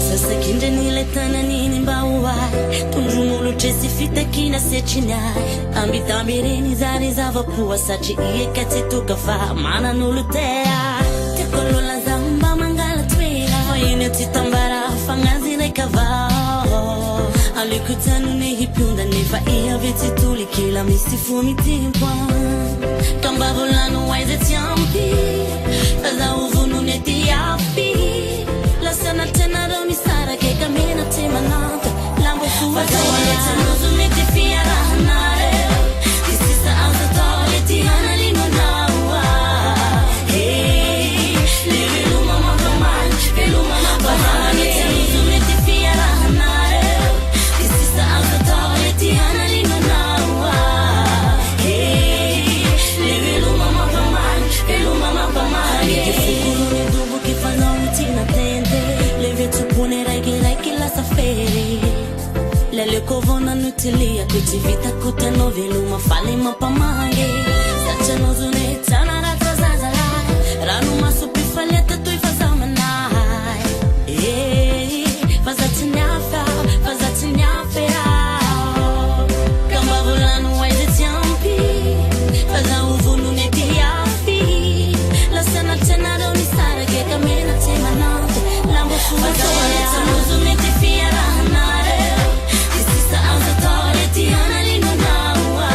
Sasa kinje niletana nini mbauai Tunjumulu chesi fita kina sechinai Ambita mireni zari zavapua Sachi iye kati tukafa Mana nulutea Tekolola zamba mangala twira Hoyine titambara fangazi na ikavao Alikutanu ni hipunda Nifa iya viti tuli kila misifu mitimpa Kambabulanu waize tiampi Faza uvunu neti yapi Lasana tena doni sara ke kamina tema nanta Lambo fuwa wale tanuzu neti fia rahanare Isisa auza tole ti hana lino nawa Hey, livi luma makaman Iluma makaman Tanuzu neti fia rahanare Isisa auza tole ti hana lino nawa Hey, livi luma makaman Iluma makaman Kifukulu ni dubu kifana utina tende Leve tupune raiki la safari Lele kovona nutilia kutivita kuteno viluma fali mapamange Sacha nozune tana rata zazala Ranu masupi faleta tui fazamanai Fazati nyafe Kamba vulanu waize tiampi Faza uvunu neti yafi Lasana tena doni sara ke kamena tema nante Lambo fuwa tole tamuzu neti fia rahanare Isisa auza tole ti hana lino nawa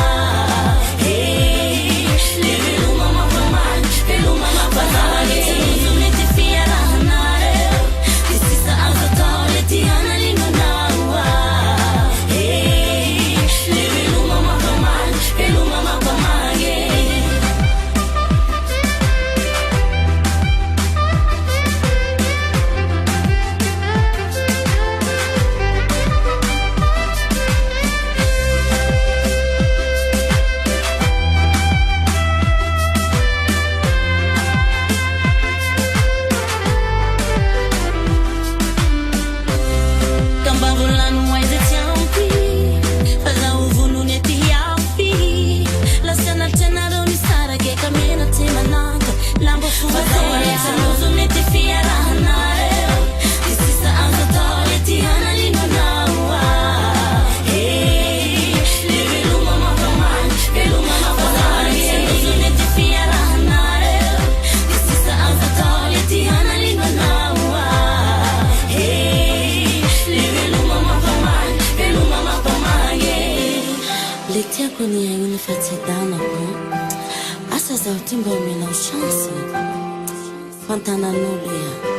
Hey, livi luma mapaman Iluma mapaman Tamuzu neti fia rahanare Isisa auza tole ti hana lino nawa Hey, livi luma mapaman Iluma mapaman Kambavulanu waize tiampi Faza uvunu neti yafi Lasana tena doni sara ke kamena tema nanta Lambo fuwa tole tamuzu neti fia rahanare Isisa auza tole ti hana lino nawa Hey, livi luma makaman Iluma makaman Tamuzu neti fia rahanare Isisa auza tole ti hana lino nawa Hey, livi luma makaman Iluma makaman Litia kuni ya unifati dana ko Asa za utimba umina ushansi Pantana nulu ya